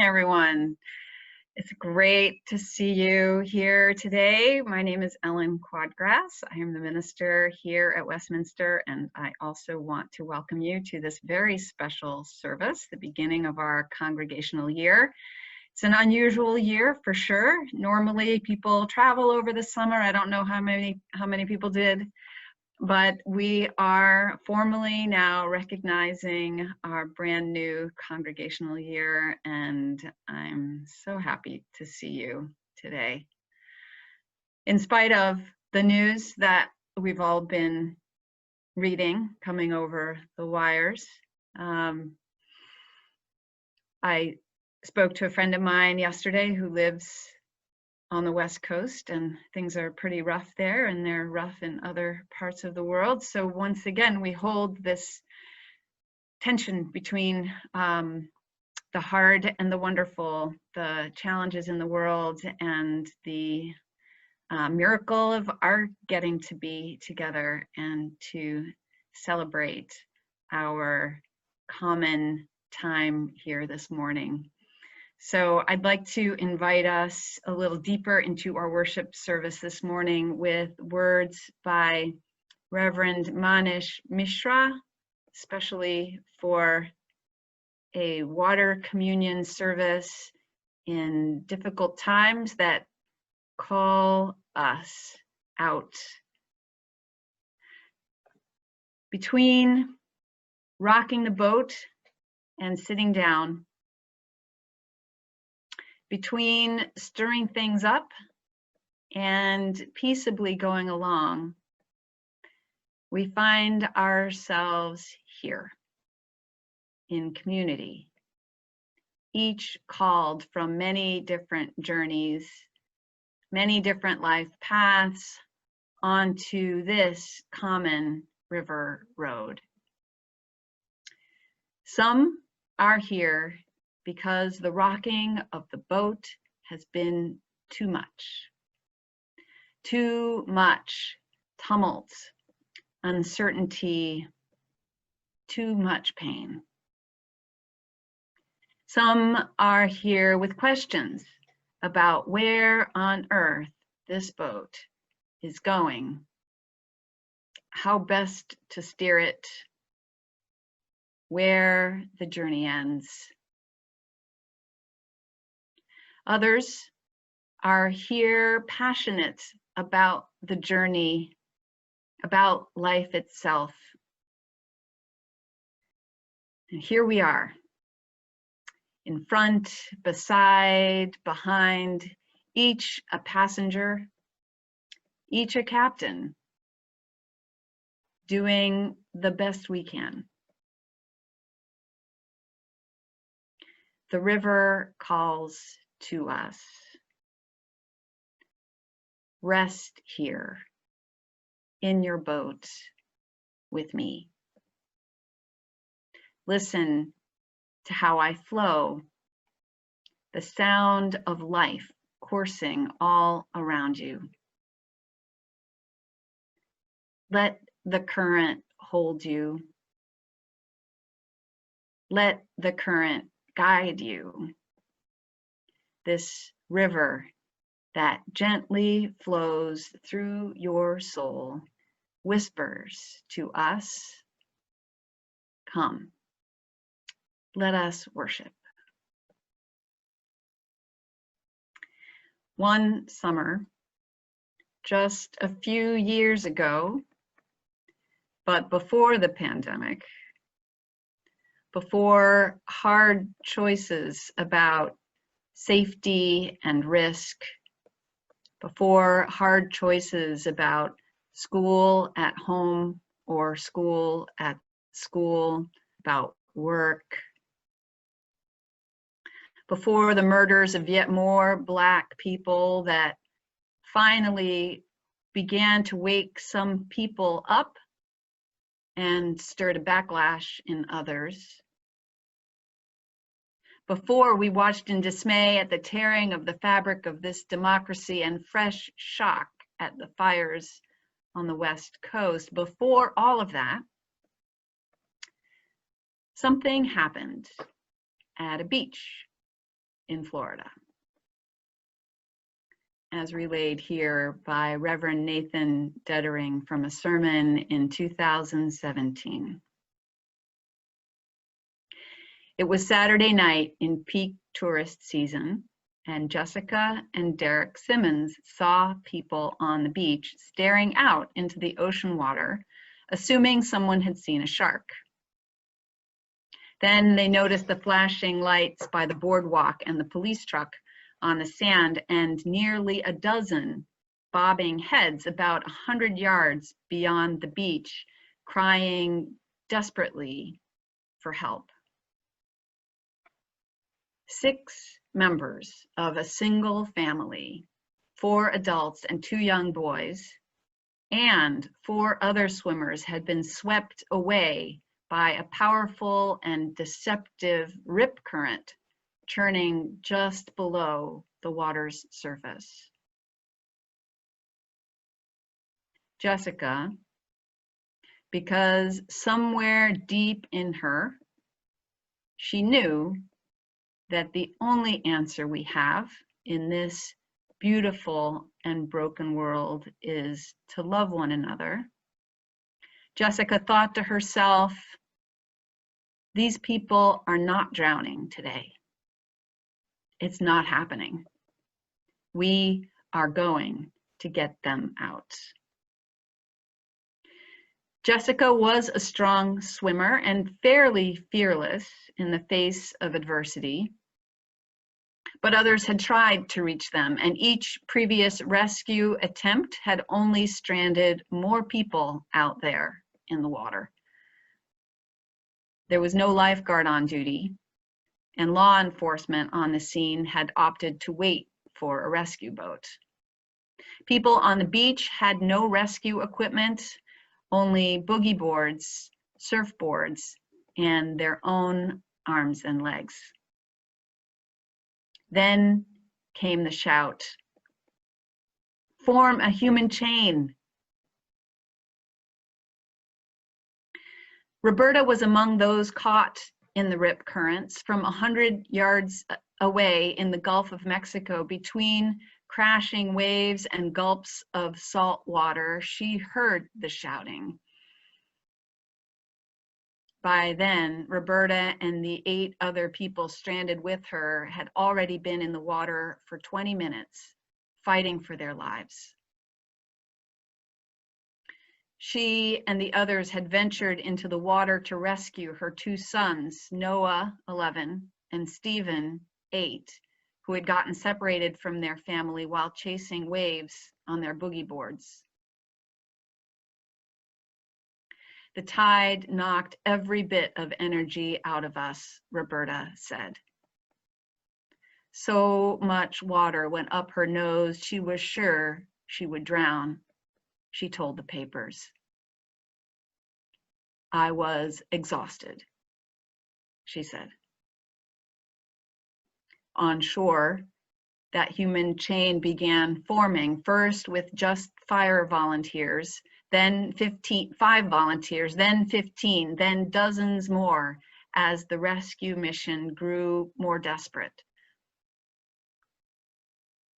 everyone. It's great to see you here today. My name is Ellen Quadgrass. I am the minister here at Westminster, and I also want to welcome you to this very special service, the beginning of our congregational year. It's an unusual year for sure. Normally people travel over the summer. I don't know how many people did. But we are formally now recognizing our brand new congregational year, and I'm so happy to see you today. In spite of the news that we've all been reading coming over the wires, I spoke to a friend of mine yesterday who lives on the West Coast, and things are pretty rough there, and they're rough in other parts of the world. So once again, we hold this tension between the hard and the wonderful, the challenges in the world, and the miracle of our getting to be together and to celebrate our common time here this morning. So I'd like to invite us a little deeper into our worship service this morning with words by Reverend Manish Mishra, especially for a water communion service in difficult times that call us out. Between rocking the boat and sitting down, between stirring things up and peaceably going along, we find ourselves here in community, each called from many different journeys, many different life paths onto this common river road. Some are here because the rocking of the boat has been too much tumult, uncertainty, too much pain. Some are here with questions about where on earth this boat is going, how best to steer it, where the journey ends. Others are here passionate about the journey, about life itself. And here we are, in front, beside, behind, each a passenger, each a captain, doing the best we can. The river calls to us. Rest here in your boat with me. Listen to how I flow, the sound of life coursing all around you. Let the current hold you. Let the current guide you. This river that gently flows through your soul whispers to us, come, let us worship. One summer, just a few years ago, but before the pandemic, before hard choices about safety and risk, before hard choices about school at home or school at school, about work, before the murders of yet more Black people that finally began to wake some people up and stirred a backlash in others. Before we watched in dismay at the tearing of the fabric of this democracy and fresh shock at the fires on the West Coast, before all of that, something happened at a beach in Florida, as relayed here by Reverend Nathan Dettering from a sermon in 2017. It was Saturday night in peak tourist season, and Jessica and Derek Simmons saw people on the beach staring out into the ocean water, assuming someone had seen a shark. Then they noticed the flashing lights by the boardwalk and the police truck on the sand, and nearly a dozen bobbing heads about 100 yards beyond the beach, crying desperately for help. 6 members of a single family, 4 adults and 2 young boys, and 4 other swimmers had been swept away by a powerful and deceptive rip current churning just below the water's surface. Jessica, because somewhere deep in her, she knew that the only answer we have in this beautiful and broken world is to love one another. Jessica thought to herself, these people are not drowning today. It's not happening. We are going to get them out. Jessica was a strong swimmer and fairly fearless in the face of adversity, but others had tried to reach them, and each previous rescue attempt had only stranded more people out there in the water. There was no lifeguard on duty, and law enforcement on the scene had opted to wait for a rescue boat. People on the beach had no rescue equipment, only boogie boards, surfboards, and their own arms and legs. Then came the shout, "Form a human chain." Roberta was among those caught in the rip currents from 100 yards away in the Gulf of Mexico. Between crashing waves and gulps of salt water, she heard the shouting. By then, Roberta and the 8 other people stranded with her had already been in the water for 20 minutes, fighting for their lives. She and the others had ventured into the water to rescue her 2 sons, Noah, 11, and Stephen, 8, who had gotten separated from their family while chasing waves on their boogie boards. The tide knocked every bit of energy out of us, Roberta said. So much water went up her nose, she was sure she would drown, she told the papers. I was exhausted, she said. On shore, that human chain began forming, first with just fire volunteers, then 5 volunteers, then 15, then dozens more as the rescue mission grew more desperate.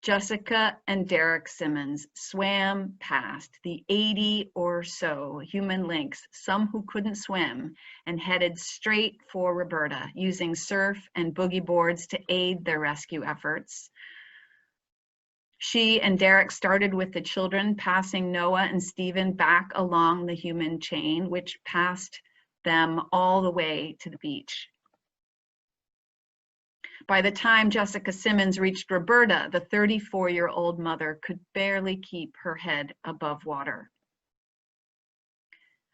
Jessica and Derek Simmons swam past the 80 or so human lynx, some who couldn't swim, and headed straight for Roberta, using surf and boogie boards to aid their rescue efforts. She and Derek started with the children, passing Noah and Stephen back along the human chain, which passed them all the way to the beach. By the time Jessica Simmons reached Roberta, the 34-year-old mother could barely keep her head above water.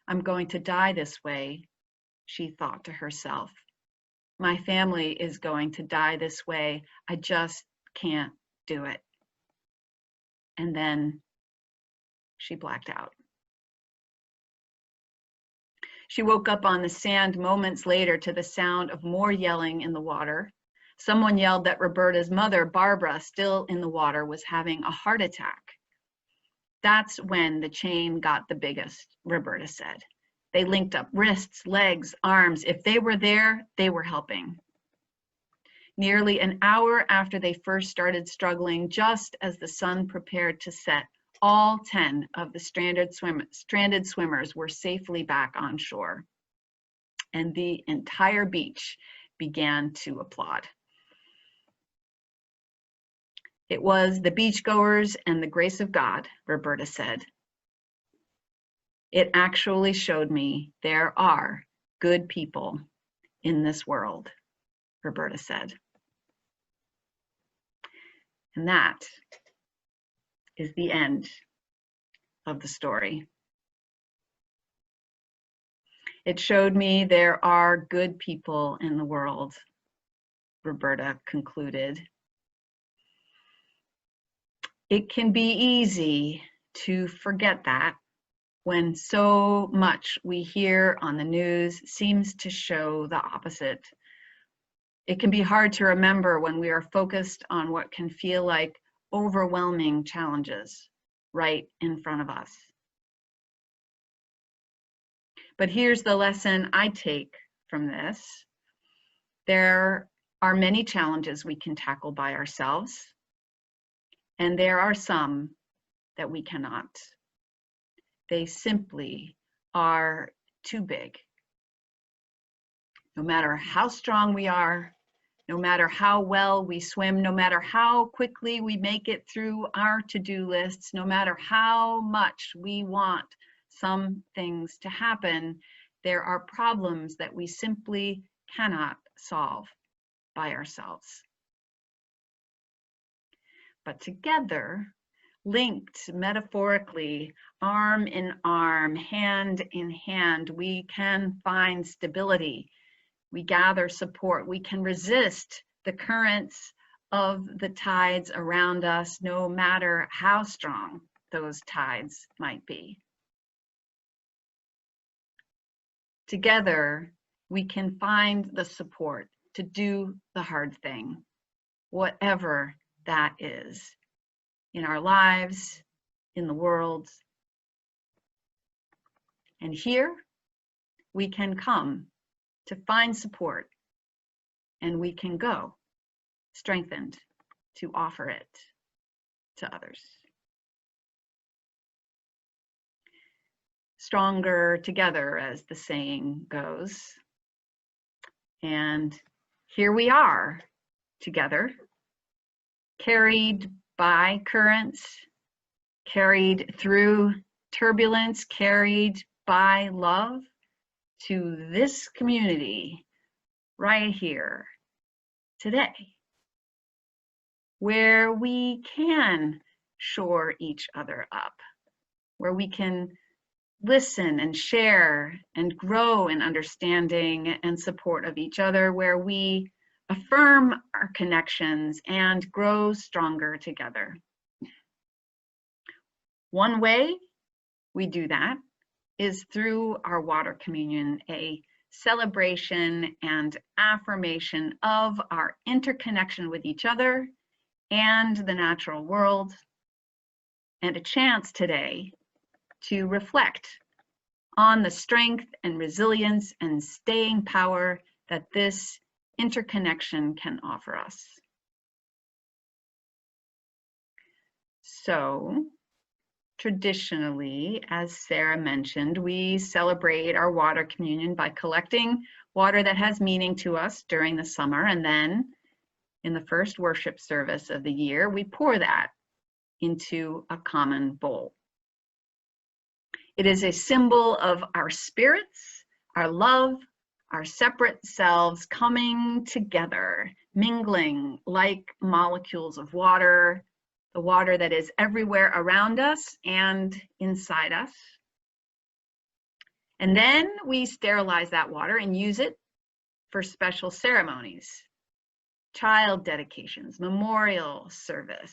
I'm going to die this way, she thought to herself. My family is going to die this way. I just can't do it. And then she blacked out. She woke up on the sand moments later to the sound of more yelling in the water. Someone yelled that Roberta's mother, Barbara, still in the water, was having a heart attack. That's when the chain got the biggest, Roberta said. They linked up wrists, legs, arms. If they were there, they were helping. nearly an hour after they first started struggling, just as the sun prepared to set. All 10 of the stranded swimmers were safely back on shore, and the entire beach began to applaud. It was the beachgoers and the grace of God, Roberta said. It actually showed me there are good people in this world, Roberta said. And that is the end of the story. It showed me there are good people in the world, Roberta concluded. It can be easy to forget that when so much we hear on the news seems to show the opposite. It can be hard to remember when we are focused on what can feel like overwhelming challenges right in front of us. But here's the lesson I take from this. There are many challenges we can tackle by ourselves, and there are some that we cannot. They simply are too big. No matter how strong we are, no matter how well we swim, no matter how quickly we make it through our to-do lists, no matter how much we want some things to happen, there are problems that we simply cannot solve by ourselves. But together, linked metaphorically, arm in arm, hand in hand, we can find stability. We gather support. We can resist the currents of the tides around us, no matter how strong those tides might be. Together, we can find the support to do the hard thing, whatever that is, in our lives, in the world. And here, we can come to find support, and we can go strengthened to offer it to others. Stronger together, as the saying goes. And here we are together, carried by currents, carried through turbulence, carried by love, to this community right here today, where we can shore each other up, where we can listen and share and grow in understanding and support of each other, where we affirm our connections and grow stronger together. One way we do that is through our water communion, a celebration and affirmation of our interconnection with each other and the natural world, and a chance today to reflect on the strength and resilience and staying power that this interconnection can offer us. So, traditionally, as Sarah mentioned, we celebrate our water communion by collecting water that has meaning to us during the summer, and then in the first worship service of the year, we pour that into a common bowl. It is a symbol of our spirits, our love, our separate selves coming together, mingling like molecules of water, the water that is everywhere around us and inside us. And then we sterilize that water and use it for special ceremonies, child dedications, memorial services,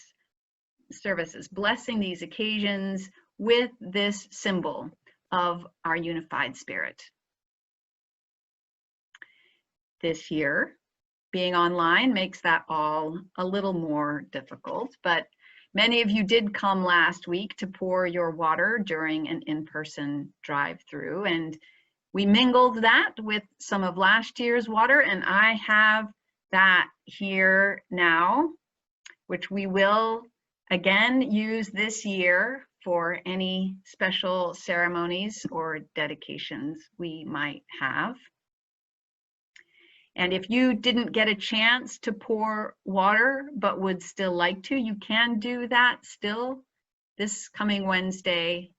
blessing these occasions with this symbol of our unified spirit. This year, being online makes that all a little more difficult, but many of you did come last week to pour your water during an in-person drive-through, and we mingled that with some of last year's water, and I have that here now, which we will again use this year for any special ceremonies or dedications we might have. And if you didn't get a chance to pour water but would still like to, you can do that still this coming Wednesday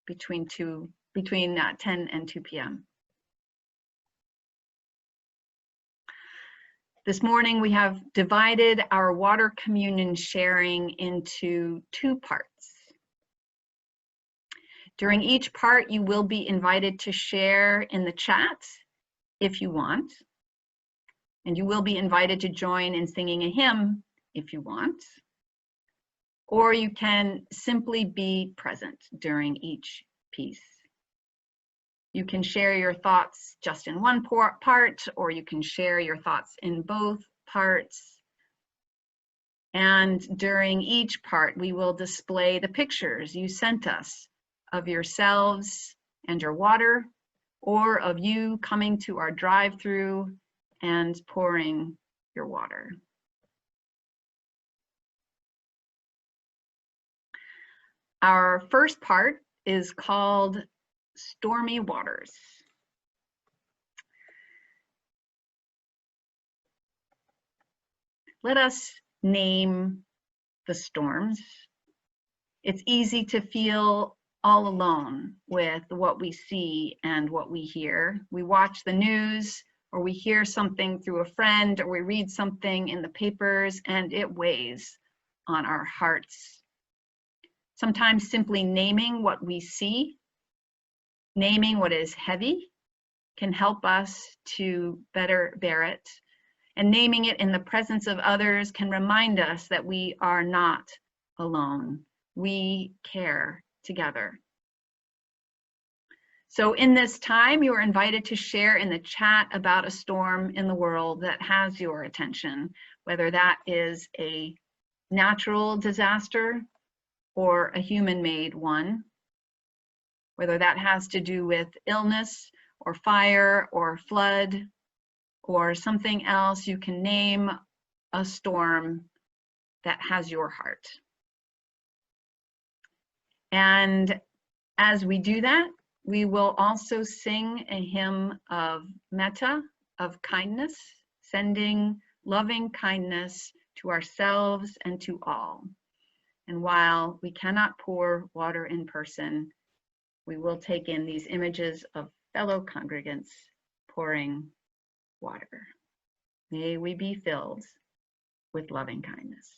between 10 and 2 p.m. This morning we have divided our water communion sharing into 2 parts. During each part, you will be invited to share in the chat if you want. And you will be invited to join in singing a hymn if you want. Or you can simply be present during each piece. You can share your thoughts just in one part, or you can share your thoughts in both parts. And during each part, we will display the pictures you sent us of yourselves and your water, or of you coming to our drive-through and pouring your water. Our first part is called Stormy Waters. Let us name the storms. It's easy to feel all alone with what we see and what we hear. We watch the news, or we hear something through a friend, or we read something in the papers, and it weighs on our hearts. Sometimes simply naming what we see, naming what is heavy, can help us to better bear it. And naming it in the presence of others can remind us that we are not alone. We care together. So in this time, you are invited to share in the chat about a storm in the world that has your attention, whether that is a natural disaster or a human-made one, whether that has to do with illness or fire or flood or something else. You can name a storm that has your heart. And as we do that, we will also sing a hymn of metta, of kindness, sending loving kindness to ourselves and to all. And while we cannot pour water in person, we will take in these images of fellow congregants pouring water. May we be filled with loving kindness.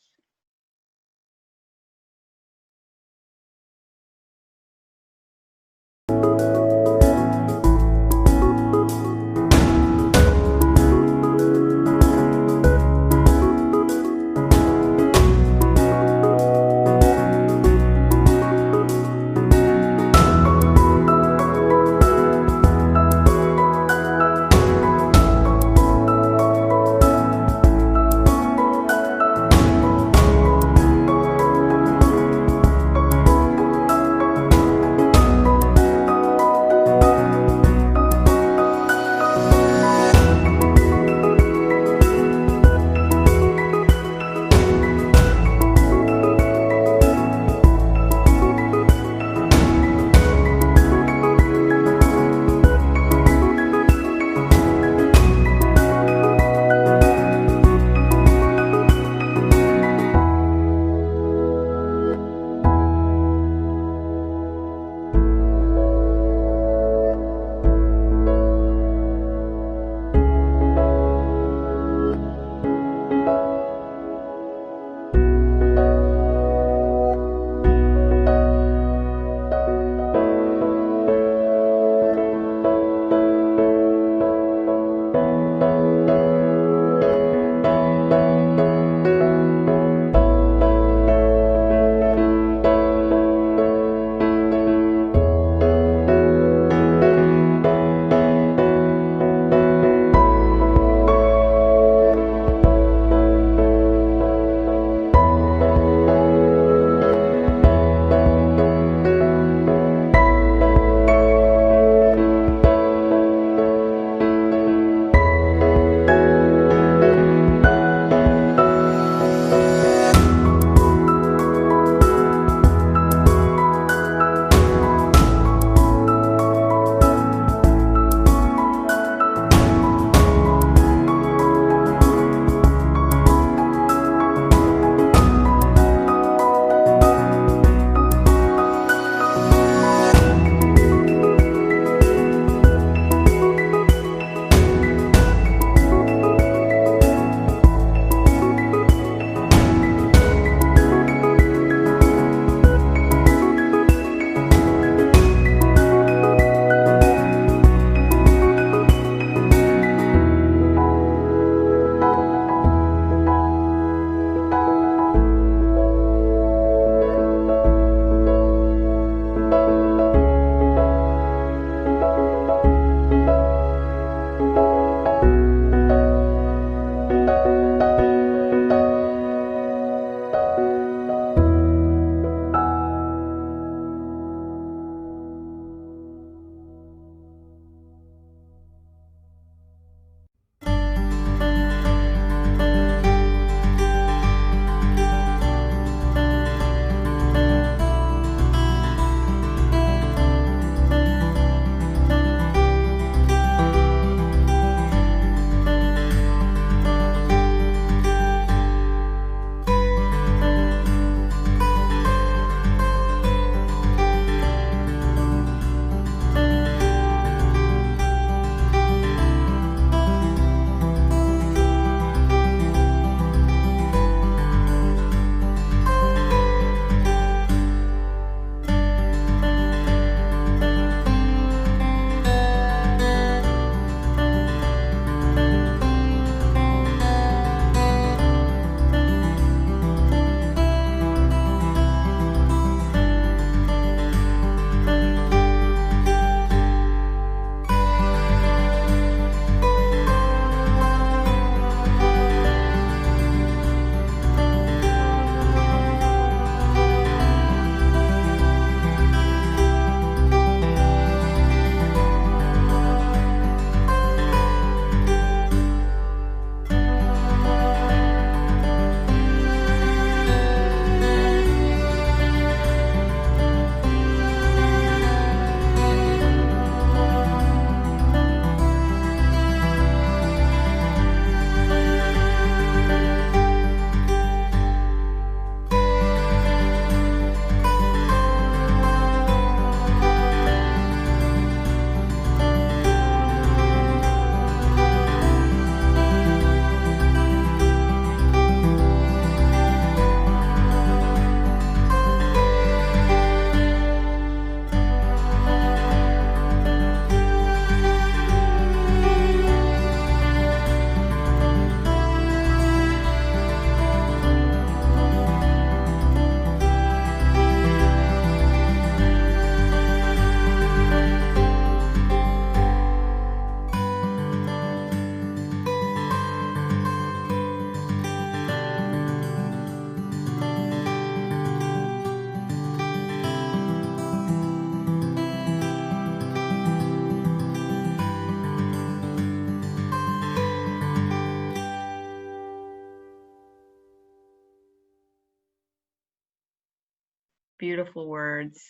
beautiful words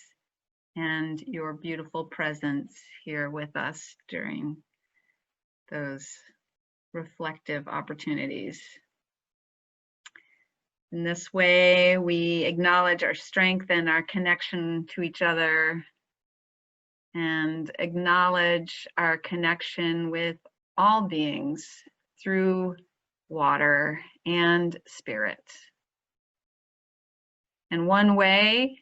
and your beautiful presence here with us during those reflective opportunities. In this way, we acknowledge our strength and our connection to each other, and acknowledge our connection with all beings through water and spirit. And one way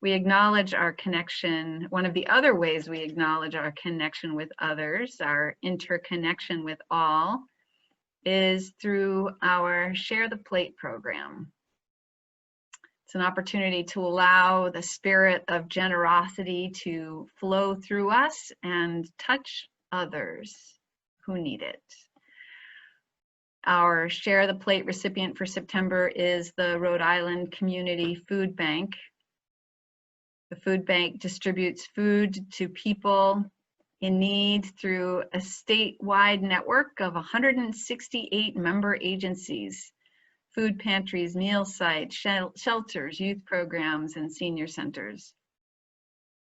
we acknowledge our connection, one of the other ways we acknowledge our connection with others, our interconnection with all, is through our Share the Plate program. It's an opportunity to allow the spirit of generosity to flow through us and touch others who need it. Our Share the Plate recipient for September is the Rhode Island Community Food Bank. The food bank distributes food to people in need through a statewide network of 168 member agencies, food pantries, meal sites, shelters, youth programs, and senior centers.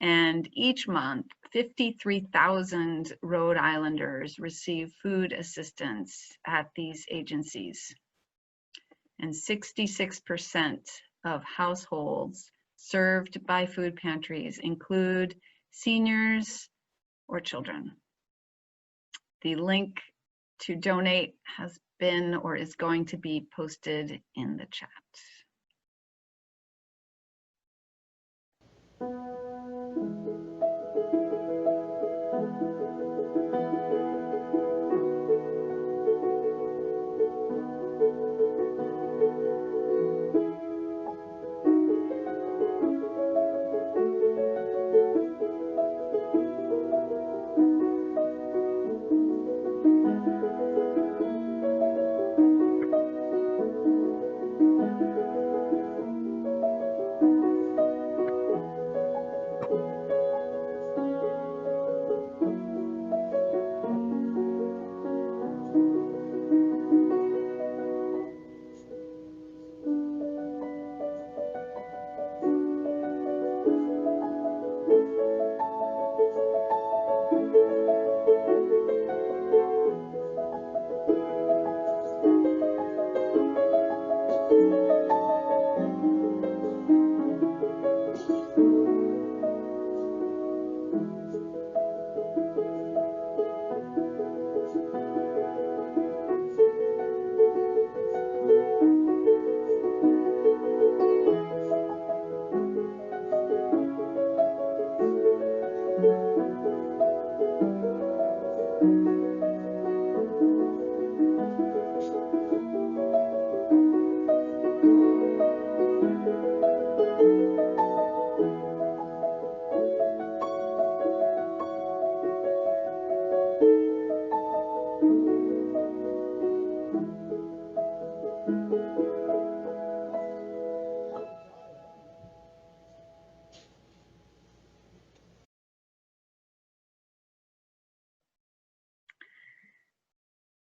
And each month, 53,000 Rhode Islanders receive food assistance at these agencies. And 66% of households served by food pantries include seniors or children. The link to donate has been or is going to be posted in the chat.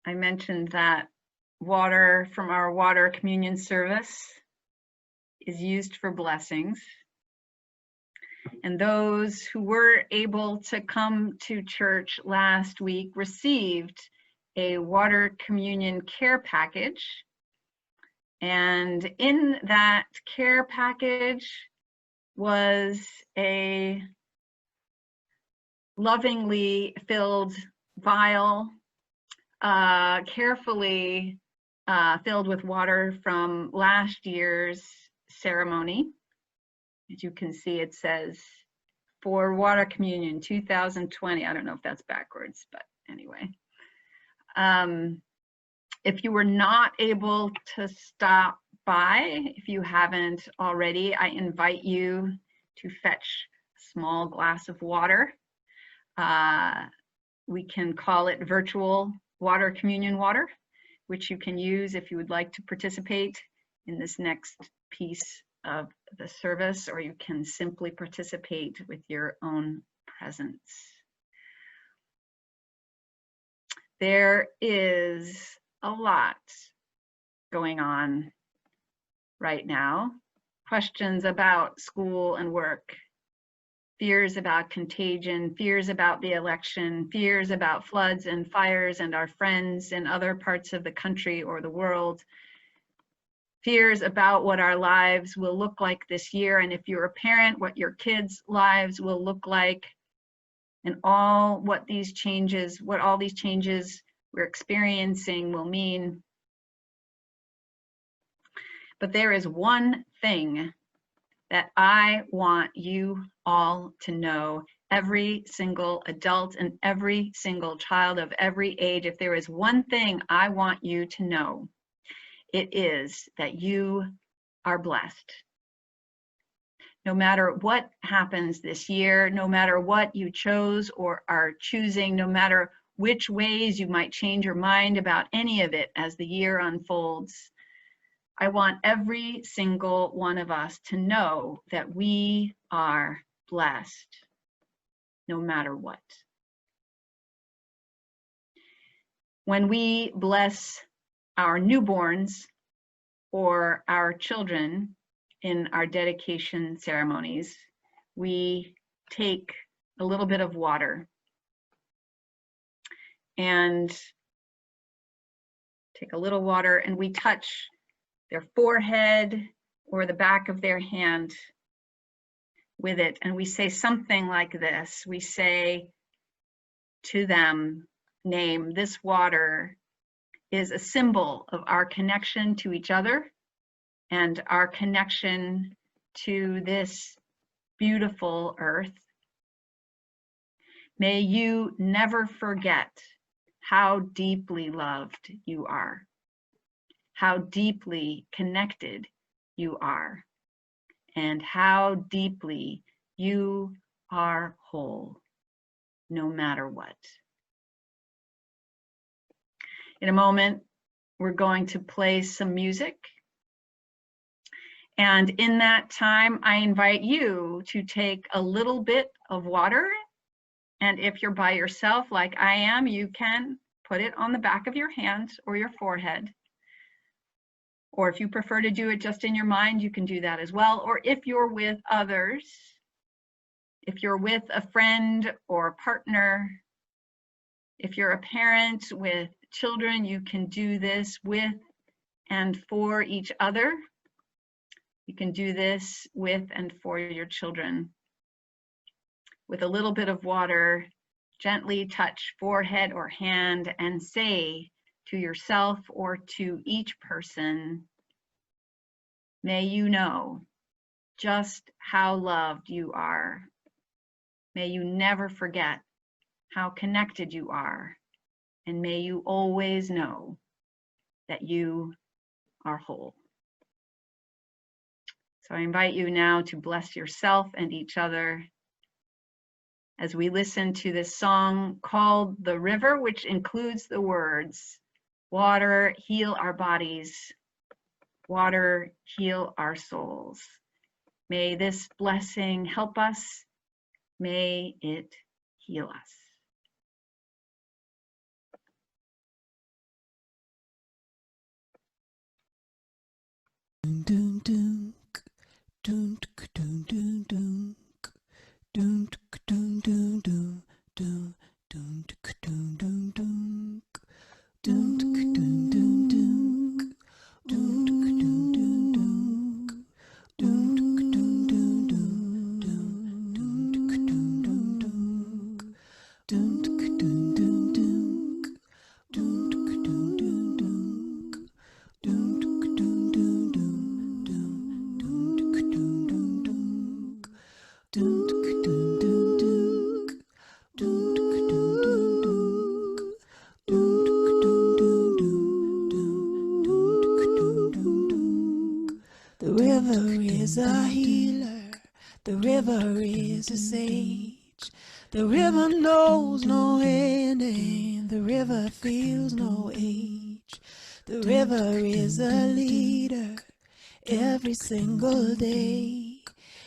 I mentioned that water from our water communion service is used for blessings. And those who were able to come to church last week received a water communion care package. And in that care package was a lovingly filled vial, carefully filled with water from last year's ceremony. As you can see, it says for water communion 2020. I don't know if that's backwards, but anyway. If you were not able to stop by, if you haven't already, I invite you to fetch a small glass of water. We can call it virtual water communion water, which you can use if you would like to participate in this next piece of the service, or you can simply participate with your own presence. There is a lot going on right now. questions about school and work, fears about contagion, fears about the election, fears about floods and fires and our friends in other parts of the country or the world, fears about what our lives will look like this year, and if you're a parent, what your kids' lives will look like, and all what these changes, what all these changes we're experiencing will mean. But there is one thing that I want you all to know, every single adult and every single child of every age. If there is one thing I want you to know, it is that you are blessed. No matter what happens this year, no matter what you chose or are choosing, no matter which ways you might change your mind about any of it as the year unfolds, I want every single one of us to know that we are blessed, no matter what. When we bless our newborns or our children in our dedication ceremonies, we take a little bit of water and we touch their forehead or the back of their hand with it, and we say something like this. We say to them, name, this water is a symbol of our connection to each other and our connection to this beautiful earth. May you never forget how deeply loved you are, how deeply connected you are, and how deeply you are whole, no matter what. In a moment, we're going to play some music. And in that time, I invite you to take a little bit of water. And if you're by yourself, like I am, you can put it on the back of your hand or your forehead. Or if you prefer to do it just in your mind, you can do that as well. Or if you're with others, if you're with a friend or a partner, if you're a parent with children, you can do this with and for each other. You can do this with and for your children. With a little bit of water, gently touch forehead or hand and say to yourself or to each person, may you know just how loved you are. May you never forget how connected you are. And may you always know that you are whole. So I invite you now to bless yourself and each other as we listen to this song called The River, which includes the words, water, heal our bodies, water, heal our souls. May this blessing help us. May it heal us. Dun dun dun dun dun dun dun dun dun dun dun dun dun dun dun dun dun dun dun The river is a healer, the river is a sage. The river knows no ending, the river feels no age. The river is a leader every single day.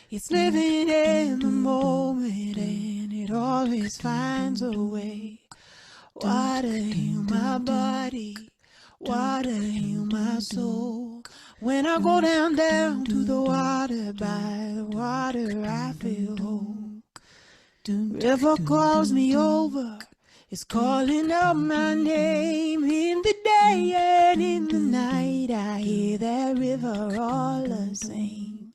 It's living in the moment and it always finds a way. Water heal my body, Water heal my soul. When I go down, down to the water, by the water I feel whole. River calls me over, it's calling out my name. In the day and in the night, I hear that river all the same.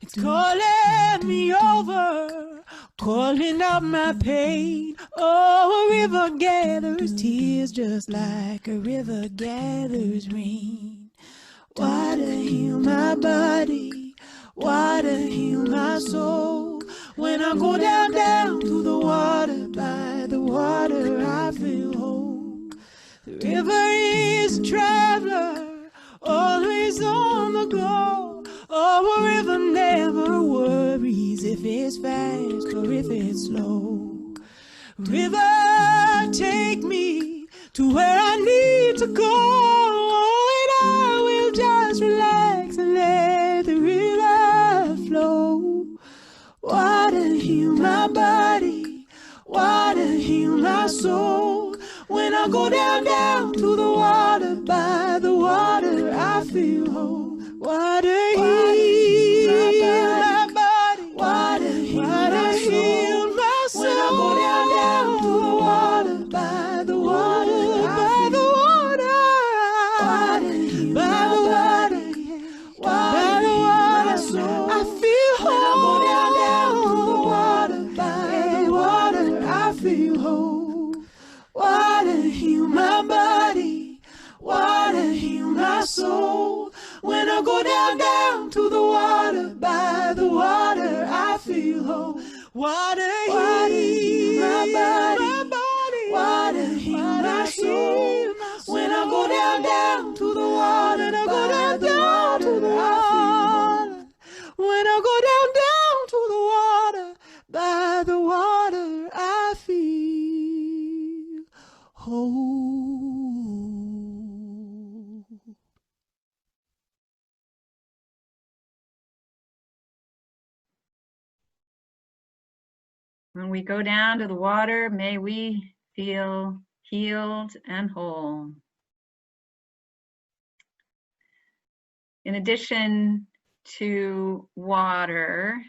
It's calling me over, calling out my pain. Oh, a river gathers tears just like a river gathers rain. Water heal my body, water heal my soul. When I go down, down to the water, by the water I feel whole. The river is a traveler, always on the go. Oh, a river never worries if it's fast or if it's slow. River, take me to where I need to go, and I will just relax and let the river flow. Water heal my body, water heal my soul. When I go down, down to the water, by the water I feel whole. Water heal my body, water heal my soul. When I go down, down to the water, by the water, by the water, water heal by the water, by the water, soul. I feel whole. When I go down, down to the water, by the water I feel whole. Water heal my body, water heal my soul. When I go down, down to the water, by the water I feel whole. Water heal my body, water heal my soul. When I go down, down to the water, and I go down, down to the water. When I go down, down to the water, by the water I feel whole. When we go down to the water, may we feel healed and whole. In addition to water,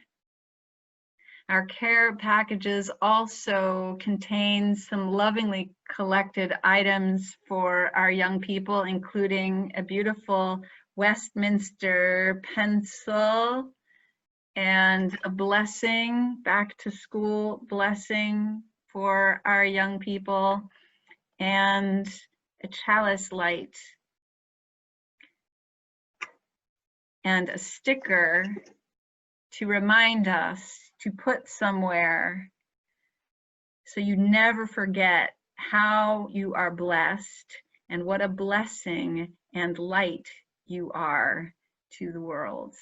our care packages also contain some lovingly collected items for our young people, including a beautiful Westminster pencil and a blessing, back to school blessing for our young people, and a chalice light and a sticker to remind us to put somewhere so you never forget how you are blessed and what a blessing and light you are to the world.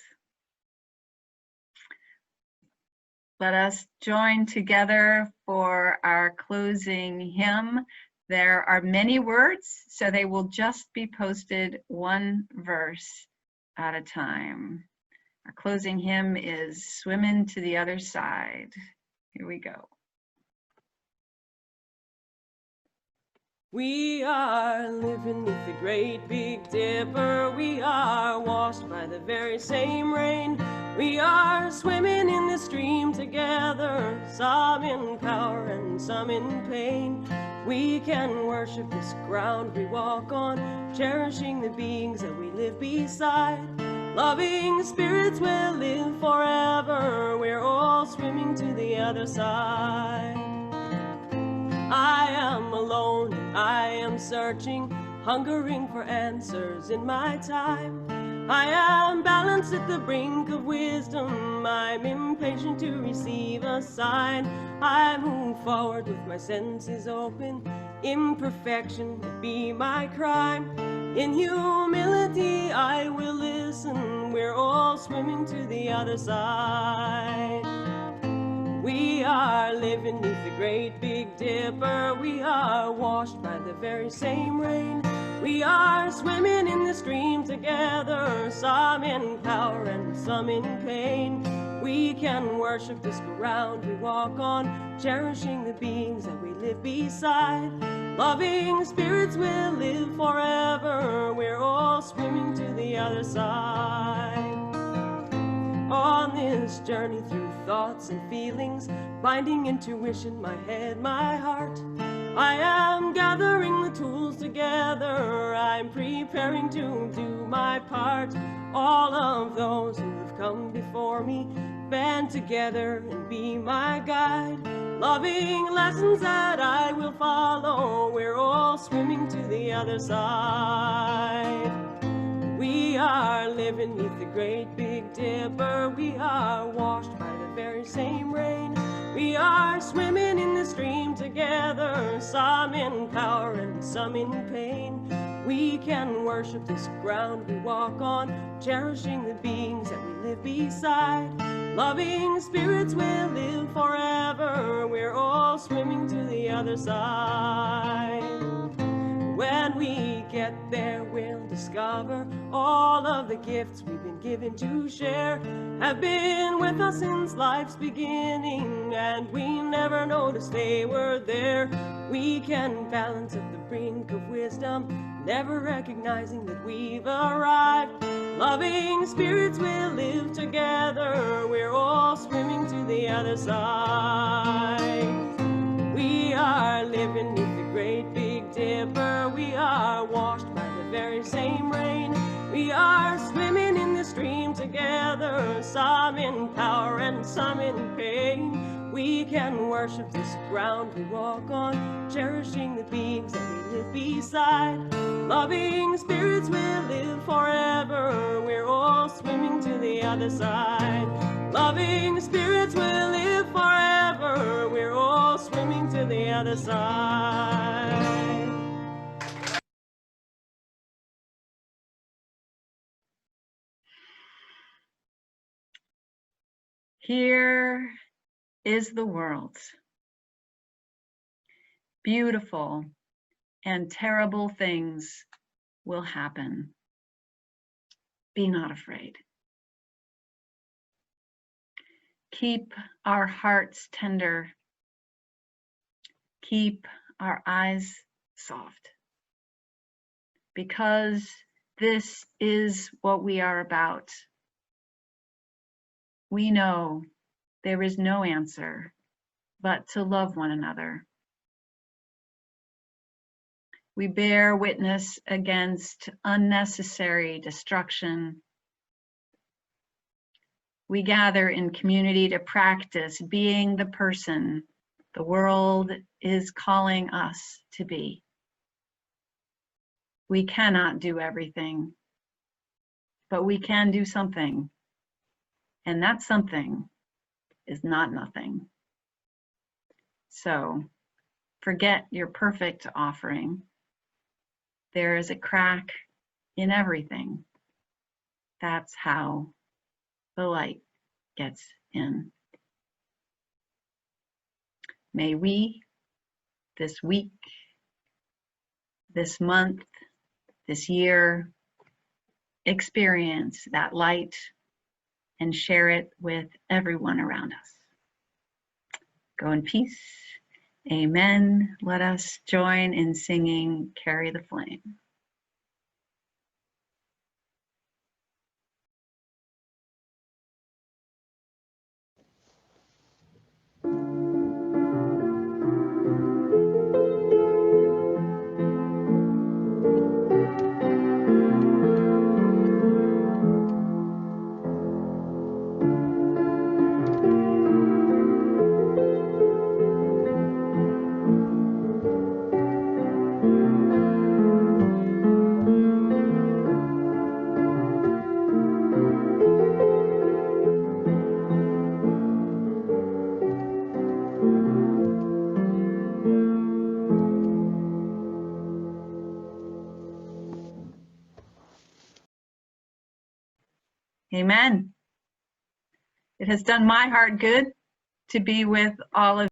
Let us join together for our closing hymn. There are many words, so they will just be posted one verse at a time. Our closing hymn is "Swimming to the Other Side." Here we go. We are living beneath the great Big Dipper. We are washed by the very same rain. We are swimming in the stream together, some in power and some in pain. We can worship this ground we walk on, cherishing the beings that we live beside. Loving spirits will live forever. We're all swimming to the other side. I am alone and I am searching, hungering for answers in my time. I am balanced at the brink of wisdom. I'm impatient to receive a sign. I move forward with my senses open. Imperfection would be my crime. In humility I will listen. We're all swimming to the other side. We are living beneath the great Big Dipper. We are washed by the very same rain. We are swimming in the stream together, some in power and some in pain. We can worship this ground we walk on, cherishing the beings that we live beside. Loving spirits will live forever. We're all swimming to the other side. On this journey through thoughts and feelings, binding intuition, my head, my heart, I am gathering the tools together. I'm preparing to do my part. All of those who have come before me, band together and be my guide. Loving lessons that I will follow. We're all swimming to the other side. We are living neath the great Big Dipper. We are washed by the very same rain. We are swimming in the stream together, some in power and some in pain. We can worship this ground we walk on, cherishing the beings that we live beside. Loving spirits will live forever. We're all swimming to the other side. When we get there, we'll discover all of the gifts we've been given to share have been with us since life's beginning, and we never noticed they were there. We can balance at the brink of wisdom, never recognizing that we've arrived. Loving spirits will live together. We're all swimming to the other side. We are living neath the great Big Dipper. We are washed by the very same rain. We are swimming in the stream together, some in power and some in pain. We can worship this ground we walk on, cherishing the beings that we live beside. Loving spirits will live forever. We're all swimming to the other side. Loving spirits will live forever. We're all swimming to the other side. Here is the world. Beautiful and terrible things will happen. Be not afraid. Keep our hearts tender. Keep our eyes soft. Because this is what we are about. We know there is no answer but to love one another. We bear witness against unnecessary destruction. We gather in community to practice being the person the world is calling us to be. We cannot do everything, but we can do something. And that something is not nothing. So forget your perfect offering. There is a crack in everything. That's how the light gets in. May we, this week, this month, this year, experience that light and share it with everyone around us. Go in peace. Amen. Let us join in singing Carry the Flame. Amen. It has done my heart good to be with all of